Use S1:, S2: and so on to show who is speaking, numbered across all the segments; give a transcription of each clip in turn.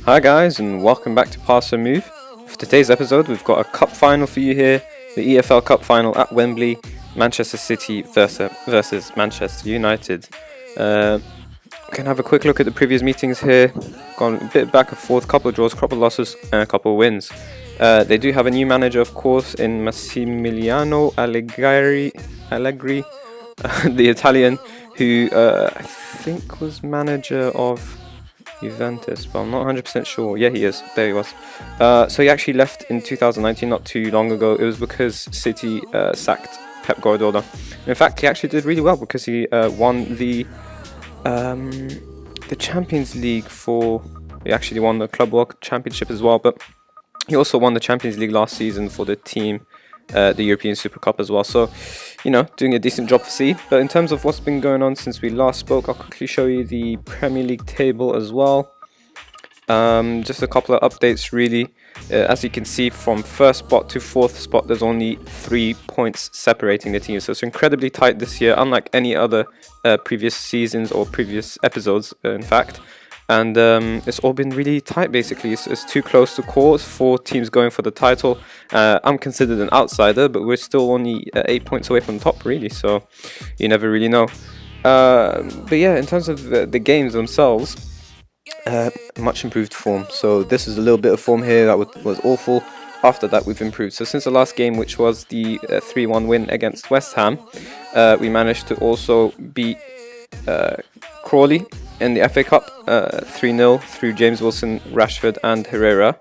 S1: Hi guys, and welcome back to Pass and Move. For today's episode, we've got a cup final for you here, the EFL Cup final at Wembley, Manchester City versus Manchester United. We can have a quick look at the previous meetings here. Gone a bit back and forth, couple of draws, couple of losses, and a couple of wins. They do have a new manager, of course, in Massimiliano Allegri, the Italian, who I think was manager of Juventus, but I'm not 100% sure. Yeah, he is. There he was. So he actually left in 2019, not too long ago. It was because City sacked Pep Guardiola. In fact, he actually did really well because he won the Champions League He actually won the Club World Championship as well, but he also won the Champions League last season for the team. The European Super Cup as well, so doing a decent job for C. But in terms of what's been going on since we last spoke, I'll quickly show you the Premier League table as well. Just a couple of updates really. As you can see, from first spot to fourth spot, there's only 3 points separating the teams, so it's incredibly tight this year, unlike any other previous seasons or previous episodes, in fact. And it's all been really tight, basically. It's too close to call. It's 4 teams going for the title. I'm considered an outsider, but we're still only 8 points away from the top, really, so you never really know. But yeah, in terms of the games themselves, much improved form. So this is a little bit of form here that was awful. After that, we've improved. So since the last game, which was the 3-1 win against West Ham, we managed to also beat Crawley in the FA Cup 3-0 through James Wilson, Rashford and Herrera.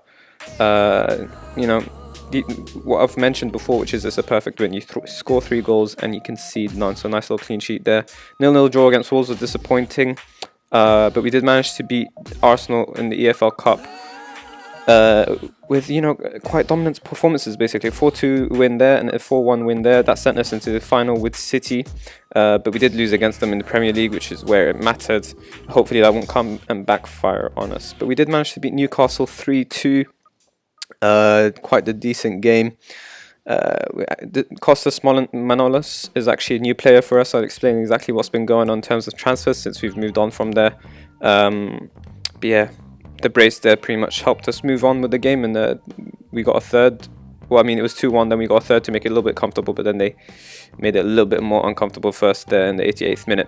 S1: What I've mentioned before, which is it's a perfect win. You score 3 goals and you concede none, so nice little clean sheet there. 0-0 draw against Wolves was disappointing, but we did manage to beat Arsenal in the EFL Cup with quite dominant performances, basically 4-2 win there and a 4-1 win there. That sent us into the final with City, but we did lose against them in the Premier League, which is where it mattered. Hopefully that won't come and backfire on us. But we did manage to beat Newcastle 3-2. Quite a decent game. Kostas Manolas is actually a new player for us. I'll explain exactly what's been going on in terms of transfers since we've moved on from there. But yeah, the brace there pretty much helped us move on with the game, and we got a third. Well, I mean, it was 2-1, then we got a third to make it a little bit comfortable, but then they made it a little bit more uncomfortable first there in the 88th minute.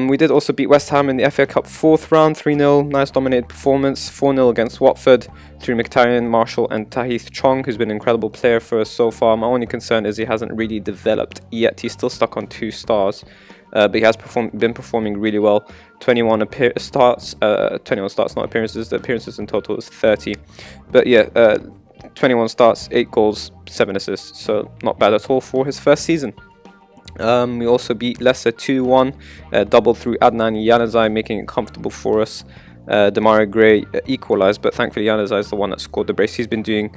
S1: We did also beat West Ham in the FA Cup 4th round, 3-0, nice dominated performance, 4-0 against Watford through Mkhitaryan, Marshall and Tahith Chong, who's been an incredible player for us so far. My only concern is he hasn't really developed yet. He's still stuck on 2 stars. But he has been performing really well. 21 starts, not appearances. The appearances in total is 30. But yeah, 21 starts, 8 goals, 7 assists. So not bad at all for his first season. We also beat Leicester 2-1, double through Adnan Januzaj, making it comfortable for us. Demarai Gray equalised, but thankfully Januzaj is the one that scored the brace. He's been doing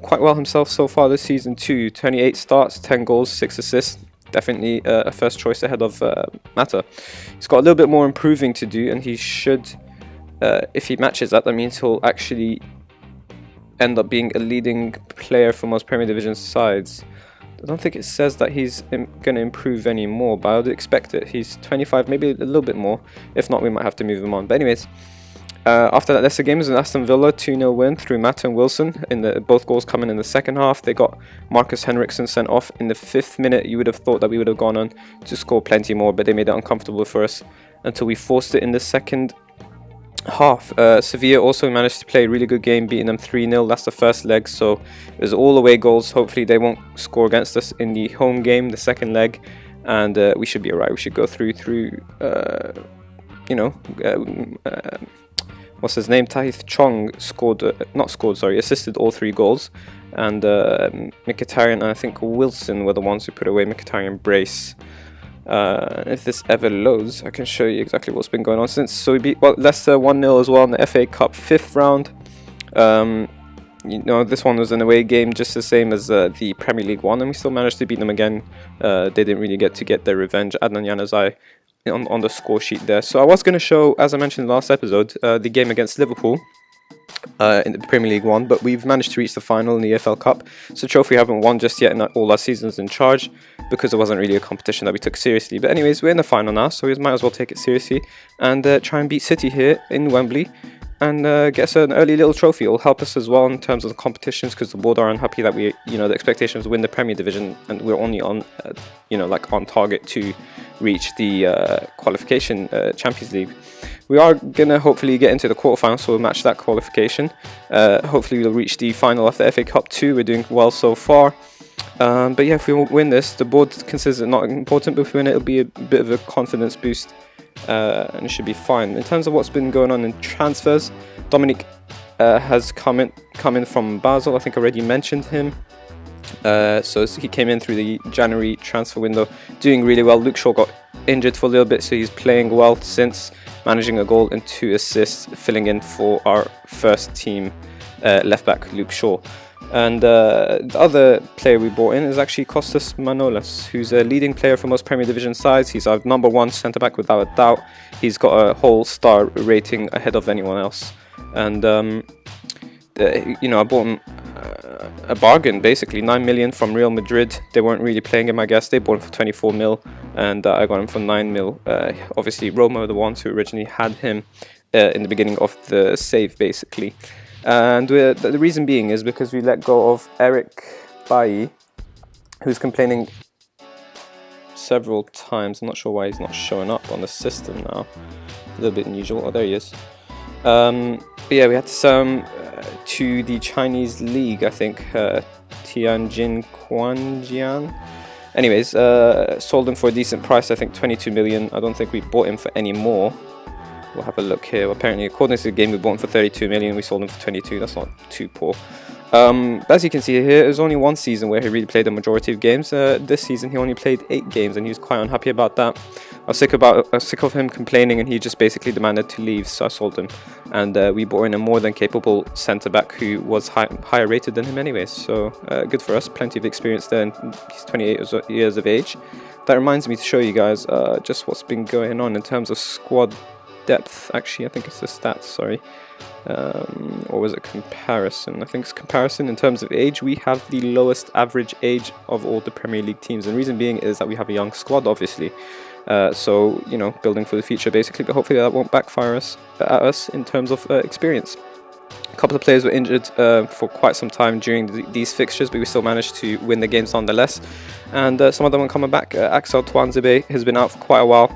S1: quite well himself so far this season too. 28 starts, 10 goals, 6 assists. Definitely a first choice ahead of Mata. He's got a little bit more improving to do, and he should, if he matches that means he'll actually end up being a leading player for most Premier Division sides. I don't think it says that he's going to improve anymore, but I would expect it. He's 25, maybe a little bit more. If not, we might have to move him on. But anyways, after that Leicester game was an Aston Villa 2-0 win through Mata and Wilson. Both goals coming in the second half. They got Marcus Henriksen sent off in the 5th minute. You would have thought that we would have gone on to score plenty more, but they made it uncomfortable for us until we forced it in the second half. Sevilla also managed to play a really good game, beating them 3-0. That's the first leg, so it was all away goals. Hopefully they won't score against us in the home game, the second leg, and we should be alright. We should go through what's his name? Tahith Chong assisted all 3 goals, and Mkhitaryan and I think Wilson were the ones who put away Mkhitaryan brace. If this ever loads, I can show you exactly what's been going on since. So we beat Leicester 1-0 as well in the FA Cup 5th round. This one was an away game, just the same as the Premier League one, and we still managed to beat them again. They didn't really get their revenge. Adnan Januzaj on the score sheet there. So I was going to show, as I mentioned in the last episode, the game against Liverpool in the Premier League one, but we've managed to reach the final in the EFL Cup. It's a trophy we haven't won just yet in all our seasons in charge, because it wasn't really a competition that we took seriously. But anyways, we're in the final now, so we might as well take it seriously and try and beat City here in Wembley and get us an early little trophy. It will help us as well in terms of the competitions, because the board are unhappy that we, the expectation is to win the Premier Division, and we're only on, like on target to reach the qualification Champions League. We are gonna hopefully get into the quarterfinals, so we'll match that qualification. Hopefully we'll reach the final of the FA Cup too. We're doing well so far. But yeah, if we win this, the board considers it not important, but if we win it, it'll be a bit of a confidence boost, and it should be fine. In terms of what's been going on in transfers, Dominic has come in from Basel. I think I already mentioned him. So he came in through the January transfer window, doing really well. Luke Shaw got injured for a little bit, so he's playing well since, managing a goal and 2 assists, filling in for our first team left back Luke Shaw. And the other player we brought in is actually Kostas Manolas, who's a leading player for most Premier Division sides. He's our #1 centre back without a doubt. He's got a whole star rating ahead of anyone else. And I bought him a bargain, basically 9 million from Real Madrid. They weren't really playing him, I guess. They bought him for 24 mil, and I got him for 9 mil. Obviously, Roma are the ones who originally had him in the beginning of the save, basically. And the reason being is because we let go of Eric Bailly, who's complaining several times. I'm not sure why he's not showing up on the system now. A little bit unusual. Oh, there he is. But yeah, we had to sell him to the Chinese league, I think, Tianjin Quanjian. Anyways, sold him for a decent price, I think 22 million. I don't think we bought him for any more. We'll have a look here. Apparently, according to the game, we bought him for 32 million. We sold him for 22. That's not too poor. As you can see here, there's only one season where he really played the majority of games. This season, he only played 8 games, and he was quite unhappy about that. I was sick of him complaining, and he just basically demanded to leave, so I sold him. And we brought in a more than capable centre-back who was higher rated than him anyways. So good for us. Plenty of experience there, and he's 28 years of age. That reminds me to show you guys just what's been going on in terms of squad depth. Actually, I think it's the stats, sorry. Or was it comparison? I think it's comparison. In terms of age, we have the lowest average age of all the Premier League teams, and the reason being is that we have a young squad, obviously. So, building for the future, basically, but hopefully that won't backfire at us in terms of experience. A couple of players were injured for quite some time during these fixtures, but we still managed to win the games nonetheless. And some of them are coming back. Axel Tuanzebe has been out for quite a while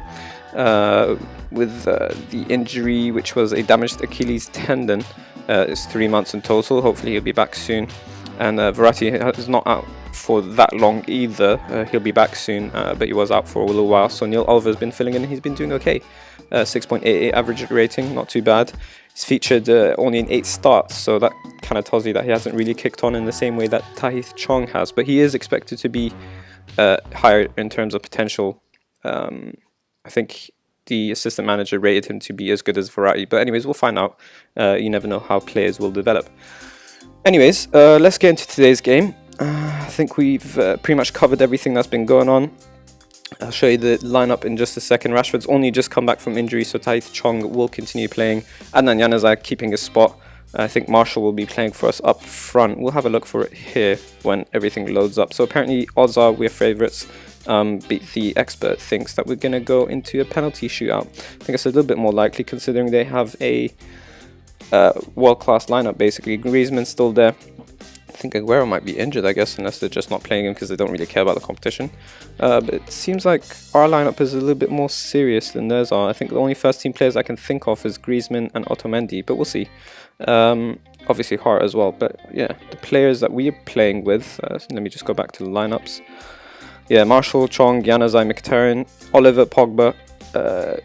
S1: with the injury, which was a damaged Achilles tendon. It's 3 months in total. Hopefully he'll be back soon. And Verratti is not out for that long either. He'll be back soon, but he was out for a little while. So Neil Oliver's been filling in, and he's been doing okay. 6.88 average rating, not too bad. He's featured only in 8 starts, so that kind of tells you that he hasn't really kicked on in the same way that Tahith Chong has. But he is expected to be higher in terms of potential. I think the assistant manager rated him to be as good as Verratti. But anyways, we'll find out. You never know how players will develop. Anyways, let's get into today's game. I think we've pretty much covered everything that's been going on. I'll show you the lineup in just a second. Rashford's only just come back from injury, so Tahith Chong will continue playing. Adnan Januzaj keeping his spot. I think Marshall will be playing for us up front. We'll have a look for it here when everything loads up. So apparently odds are we're favourites. The expert thinks that we're going to go into a penalty shootout. I think it's a little bit more likely considering they have a world-class lineup basically. Griezmann's still there. I think Aguero might be injured, I guess, unless they're just not playing him because they don't really care about the competition. But it seems like our lineup is a little bit more serious than theirs are. I think the only first-team players I can think of is Griezmann and Otamendi, but we'll see. Obviously Hart as well, but yeah, the players that we are playing with, let me just go back to the lineups. Yeah, Marshall, Chong, Januzaj, Mkhitaryan, Oliver, Pogba,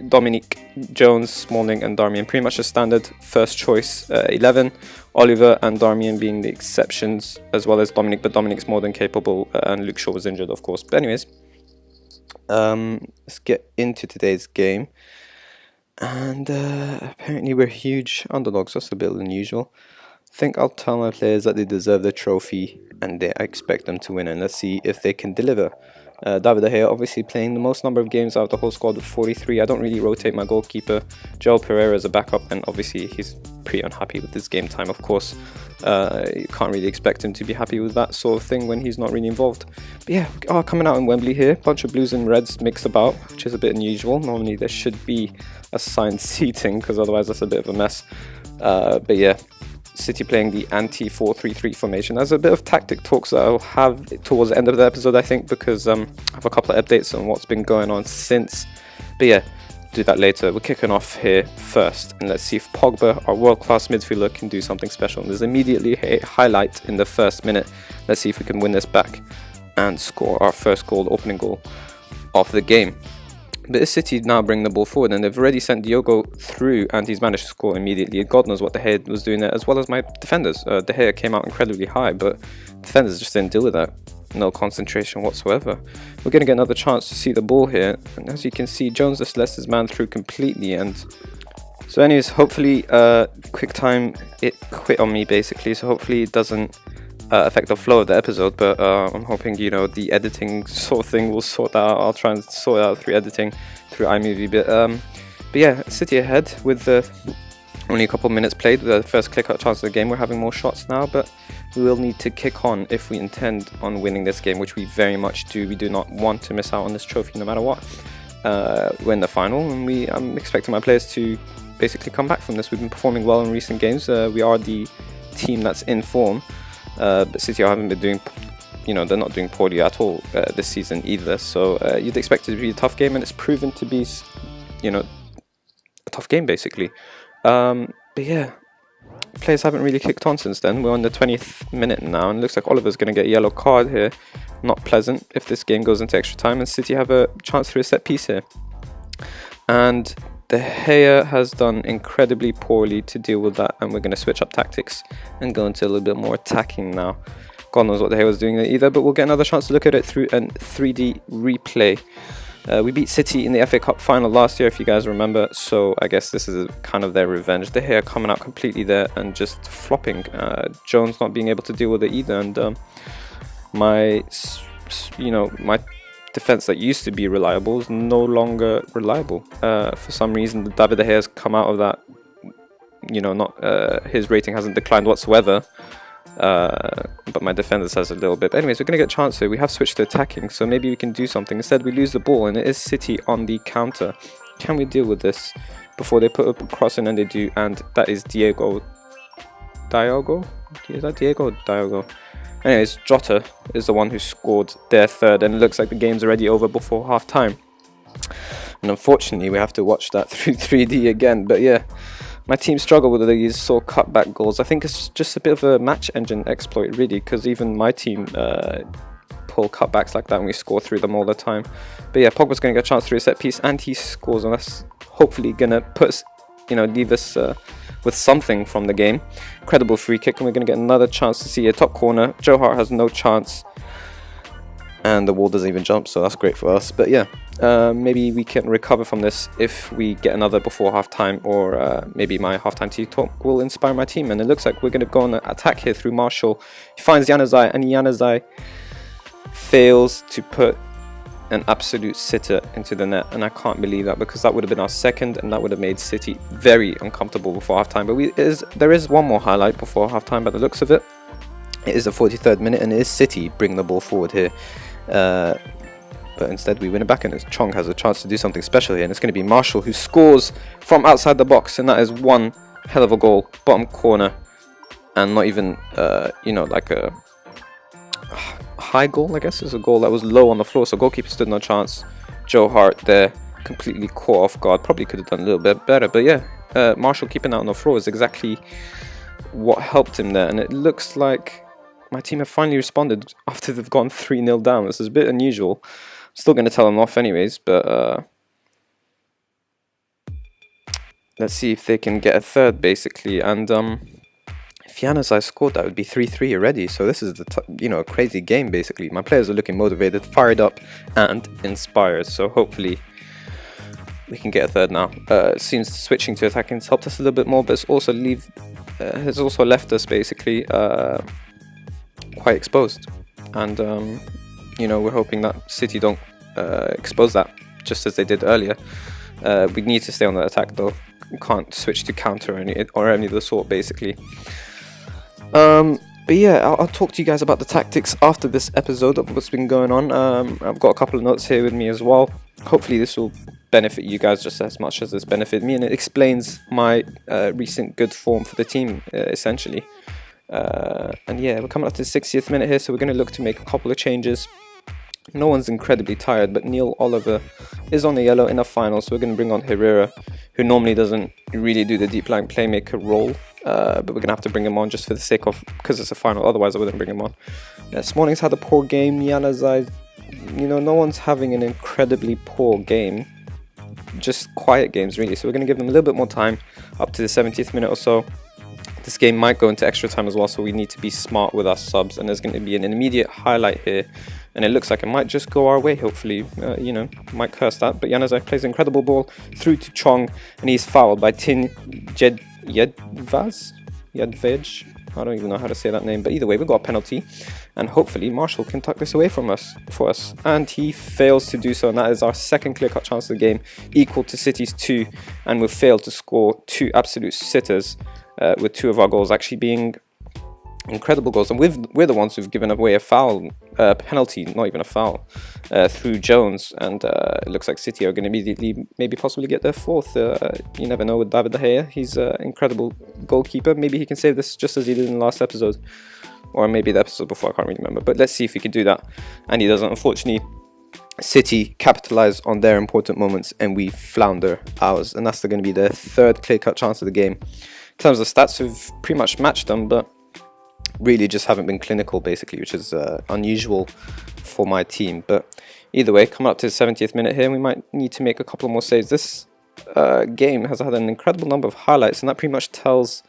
S1: Dominic, Jones, Smalling and Darmian. Pretty much a standard first choice 11. Oliver and Darmian being the exceptions, as well as Dominic, but Dominic's more than capable, and Luke Shaw was injured, of course. But anyways, let's get into today's game. And apparently we're huge underdogs. That's a bit unusual. I think I'll tell my players that they deserve the trophy and I expect them to win, and let's see if they can deliver. David De Gea obviously playing the most number of games out of the whole squad with 43. I don't really rotate my goalkeeper. Joel Pereira is a backup, and obviously he's pretty unhappy with his game time, of course. You can't really expect him to be happy with that sort of thing when he's not really involved. But yeah, coming out in Wembley here, bunch of blues and reds mixed about, which is a bit unusual. Normally there should be assigned seating, because otherwise that's a bit of a mess. But yeah, City playing the anti-4-3-3 formation. There's a bit of tactic talks that I'll have towards the end of the episode, I think, because I have a couple of updates on what's been going on since. But yeah, do that later. We're kicking off here first, and let's see if Pogba, our world-class midfielder, can do something special. And there's immediately a highlight in the first minute. Let's see if we can win this back and score our first goal, opening goal of the game. But is City now bring the ball forward, and they've already sent Diogo through, and he's managed to score immediately. God knows what De Gea was doing there, as well as my defenders. De Gea came out incredibly high, but defenders just didn't deal with that. No concentration whatsoever. We're going to get another chance to see the ball here, and as you can see, Jones just lets his man through completely. And so anyways, hopefully QuickTime, it quit on me basically, so hopefully it doesn't affect the flow of the episode, but I'm hoping, you know, the editing sort of thing will sort that out. I'll try and sort it out through editing, through iMovie. But yeah, City ahead with only a couple of minutes played. The first click-out chance of the game. We're having more shots now, but we will need to kick on if we intend on winning this game, which we very much do. We do not want to miss out on this trophy no matter what. Win the final, and I'm expecting my players to basically come back from this. We've been performing well in recent games. We are the team that's in form. But City haven't been doing, you know, they're not doing poorly at all this season either. So you'd expect it to be a tough game, and it's proven to be, you know, a tough game basically. But yeah, players haven't really kicked on since then. We're on the 20th minute now, and it looks like Oliver's going to get a yellow card here. Not pleasant if this game goes into extra time, and City have a chance through a set piece here. And De Gea has done incredibly poorly to deal with that, and we're going to switch up tactics and go into a little bit more attacking now. God knows what De Gea was doing there either, but we'll get another chance to look at it through a 3D replay. We beat City in the FA Cup final last year, if you guys remember, so I guess this is kind of their revenge. De Gea coming out completely there and just flopping. Jones not being able to deal with it either, and my defense that used to be reliable is no longer reliable. For some reason, David De Gea has come out of that. You know, his rating hasn't declined whatsoever. But my defenders has a little bit. But anyways, we're going to get a chance here. We have switched to attacking, so maybe we can do something. Instead, we lose the ball, and it is City on the counter. Can we deal with this before they put a cross in? And they do, and that is Diogo. Is that Diego or Diogo? Anyways, Jota is the one who scored their third, and it looks like the game's already over before half time. And unfortunately, we have to watch that through 3D again. But yeah, my team struggle with these sort of cutback goals. I think it's just a bit of a match engine exploit, really, because even my team pull cutbacks like that and we score through them all the time. But yeah, Pogba's going to get a chance through a set piece, and he scores, and that's hopefully going to put us, you know, leave us with something from the game. Incredible free kick, and we're going to get another chance to see a top corner. Joe Hart has no chance, and the wall doesn't even jump, so that's great for us. But yeah, maybe we can recover from this if we get another before half-time, or maybe my half-time tea talk will inspire my team. And it looks like we're going to go on an attack here through Marshall. He finds Januzaj, and Januzaj fails to put an absolute sitter into the net, and I can't believe that, because that would have been our second, and that would have made City very uncomfortable before half-time. But there is one more highlight before half-time by the looks of it. It is the 43rd minute, and it is City bring the ball forward here. But instead we win it back, and Chong has a chance to do something special here, and it's going to be Marshall who scores from outside the box, and that is one hell of a goal, bottom corner, and not even you know, like a high goal. I guess it's a goal that was low on the floor, so goalkeeper stood no chance. Joe Hart there completely caught off guard, probably could have done a little bit better, but yeah, Marshall keeping that on the floor is exactly what helped him there. And it looks like my team have finally responded after they've gone 3-0 down. This is a bit unusual. Still going to tell them off anyways, but let's see if they can get a third, basically. And if Januzaj scored, that would be 3-3 already. So this is a crazy game, basically. My players are looking motivated, fired up, and inspired. So hopefully we can get a third now. It seems switching to attacking has helped us a little bit more, but it's also has also left us basically quite exposed. And you know, we're hoping that City don't expose that just as they did earlier. We need to stay on the attack though. We can't switch to counter or any of the sort, basically. But yeah, I'll talk to you guys about the tactics after this episode of what's been going on. I've got a couple of notes here with me as well. Hopefully this will benefit you guys just as much as it's benefited me, and it explains my recent good form for the team, essentially. And yeah, we're coming up to the 60th minute here, so we're going to look to make a couple of changes. No one's incredibly tired, but Neil Oliver is on the yellow in a final, so we're going to bring on Herrera, who normally doesn't really do the deep line playmaker role, but we're going to have to bring him on just for the sake of, because it's a final, otherwise I wouldn't bring him on. Smalling's had a poor game. Januzaj, you know, no one's having an incredibly poor game, just quiet games really, so we're going to give them a little bit more time, up to the 70th minute or so. This game might go into extra time as well, so we need to be smart with our subs, and there's going to be an immediate highlight here, and it looks like it might just go our way, hopefully. You know, might curse that, but Januzaj plays an incredible ball through to Chong, and he's fouled by Tin Jedvaj? I don't even know how to say that name, but either way, we've got a penalty, and hopefully Marshall can tuck this away for us, and he fails to do so, and that is our second clear-cut chance of the game, equal to City's 2, and we've failed to score 2 absolute sitters, with 2 of our goals actually being incredible goals, and we're the ones who've given away a foul, penalty, not even a foul, through Jones, and it looks like City are going to immediately, maybe possibly get their 4th. You never know with David De Gea. He's an incredible goalkeeper. Maybe he can save this just as he did in the last episode, or maybe the episode before, I can't really remember, but let's see if he can do that, and he doesn't. Unfortunately, City capitalise on their important moments, and we flounder ours, and that's going to be their 3rd clear-cut chance of the game. In terms of stats, we've pretty much matched them, but really just haven't been clinical, basically, which is unusual for my team. But either way, coming up to the 70th minute here, we might need to make a couple more saves. This game has had an incredible number of highlights, and that pretty much tells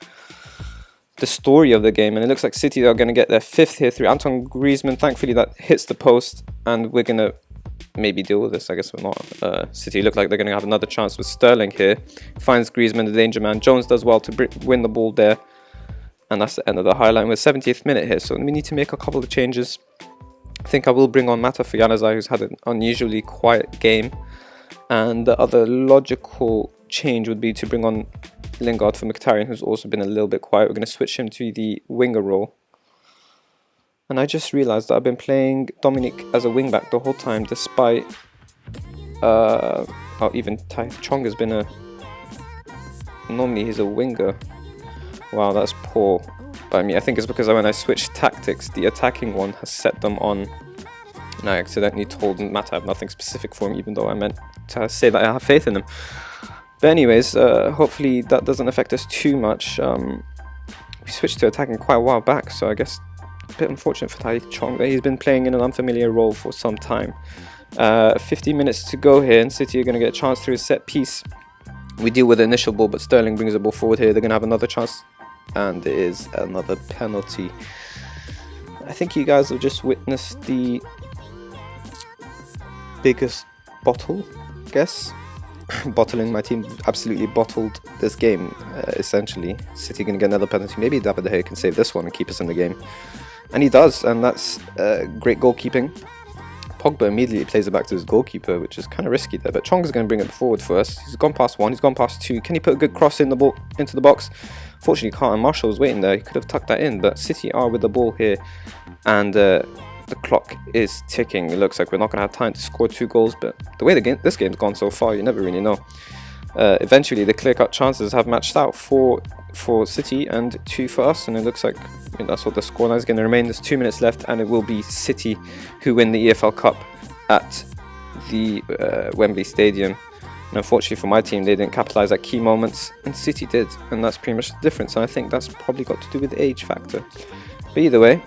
S1: the story of the game. And it looks like City are going to get their 5th here through Antoine Griezmann. Thankfully, that hits the post, and we're going to maybe deal with this. I guess we're not. City look like they're going to have another chance with Sterling here. Finds Griezmann, the danger man. Jones does well to win the ball there. And that's the end of the highlight. We're 70th minute here, so we need to make a couple of changes. I think I will bring on Mata for Januzaj, who's had an unusually quiet game. And the other logical change would be to bring on Lingard for Mkhitaryan, who's also been a little bit quiet. We're going to switch him to the winger role. And I just realised that I've been playing Dominic as a wingback the whole time, despite even Tai Chong has been a... Normally he's a winger. Wow, that's poor by me. I think it's because when I switched tactics, the attacking one has set them on, and I accidentally told Matt I have nothing specific for him, even though I meant to say that I have faith in him. But anyways, hopefully that doesn't affect us too much. We switched to attacking quite a while back, so I guess a bit unfortunate for Tai Chong that he's been playing in an unfamiliar role for some time. 50 minutes to go here, and City are going to get a chance through a set piece. We deal with the initial ball, but Sterling brings the ball forward here. They're going to have another chance, and there is another penalty. I think you guys have just witnessed the biggest bottle, I guess. Bottling. My team absolutely bottled this game, essentially. City going to get another penalty. Maybe David De Gea can save this one and keep us in the game. And he does, and that's great goalkeeping. Pogba immediately plays it back to his goalkeeper, which is kind of risky there, but Chong is going to bring it forward for us. He's gone past 1, he's gone past 2. Can he put a good cross in the ball into the box? Fortunately, he can't, and Marshall was waiting there. He could have tucked that in, but City are with the ball here, and the clock is ticking. It looks like we're not going to have time to score 2 goals, but the way this game's gone so far, you never really know. Eventually, the clear-cut chances have matched out for City and 2 for us, and it looks like that's what the scoreline is going to remain. There's 2 minutes left, and it will be City who win the EFL Cup at the Wembley Stadium. And unfortunately for my team, they didn't capitalise at key moments, and City did, and that's pretty much the difference. And I think that's probably got to do with the age factor. But either way,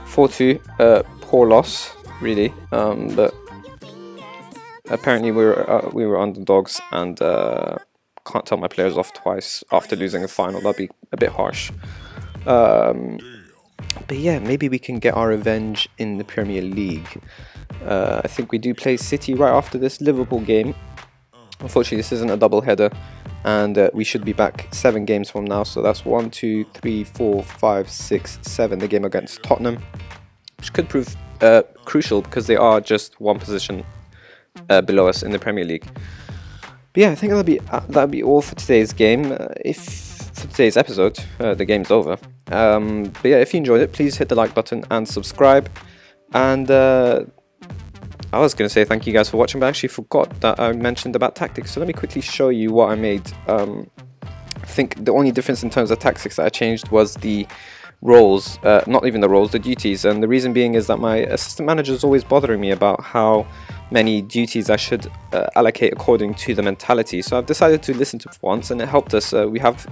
S1: 4-2, poor loss, really. But apparently we were underdogs, and can't tell my players off twice after losing a final. That'd be a bit harsh. But yeah, maybe we can get our revenge in the Premier League. I think we do play City right after this Liverpool game. Unfortunately, this isn't a double header, and we should be back 7 games from now. So that's 1, 2, 3, 4, 5, 6, 7. The game against Tottenham, which could prove crucial because they are just one position below us in the Premier League. But yeah, I think that'll be all for today's game. For today's episode, the game's over. But yeah, if you enjoyed it, please hit the like button and subscribe. And I was going to say thank you guys for watching, but I actually forgot that I mentioned about tactics. So let me quickly show you what I made. I think the only difference in terms of tactics that I changed was the roles, not even the roles, the duties. And the reason being is that my assistant manager is always bothering me about how many duties I should allocate according to the mentality. So I've decided to listen to it for once, and it helped us. We have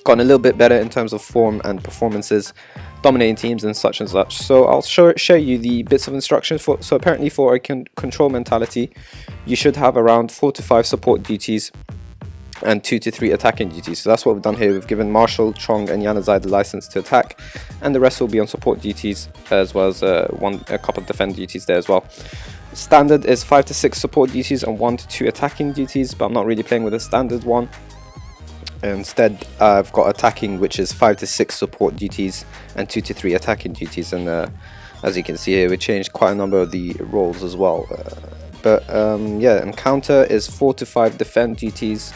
S1: gotten a little bit better in terms of form and performances, dominating teams and such. So I'll share you the bits of instructions for. So apparently for a control mentality, you should have around 4 to 5 support duties and 2 to 3 attacking duties. So that's what we've done here. We've given Marshall, Chong and Januzaj the license to attack, and the rest will be on support duties, as well as a couple of defend duties there as well. Standard is 5 to 6 support duties and 1 to 2 attacking duties, but I'm not really playing with a standard one. Instead, I've got attacking, which is 5 to 6 support duties and 2 to 3 attacking duties. And as you can see here, we changed quite a number of the roles as well. Yeah, and counter is 4 to 5 defend duties,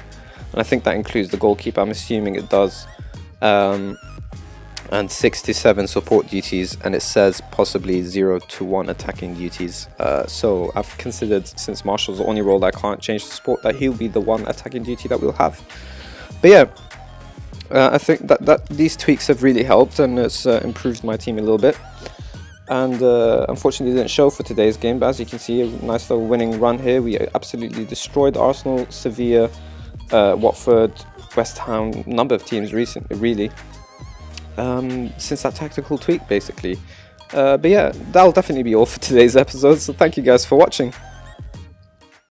S1: and I think that includes the goalkeeper. I'm assuming it does. And 6 to 7 support duties, and it says possibly 0 to 1 attacking duties. So I've considered, since Marshall's the only role that I can't change to support, that he'll be the one attacking duty that we'll have. But yeah, I think that these tweaks have really helped, and it's improved my team a little bit. And unfortunately, it didn't show for today's game, but as you can see, a nice little winning run here. We absolutely destroyed Arsenal, Sevilla, Watford, West Ham, number of teams recently, really. Since that tactical tweak, basically. But yeah, that'll definitely be all for today's episode, so thank you guys for watching.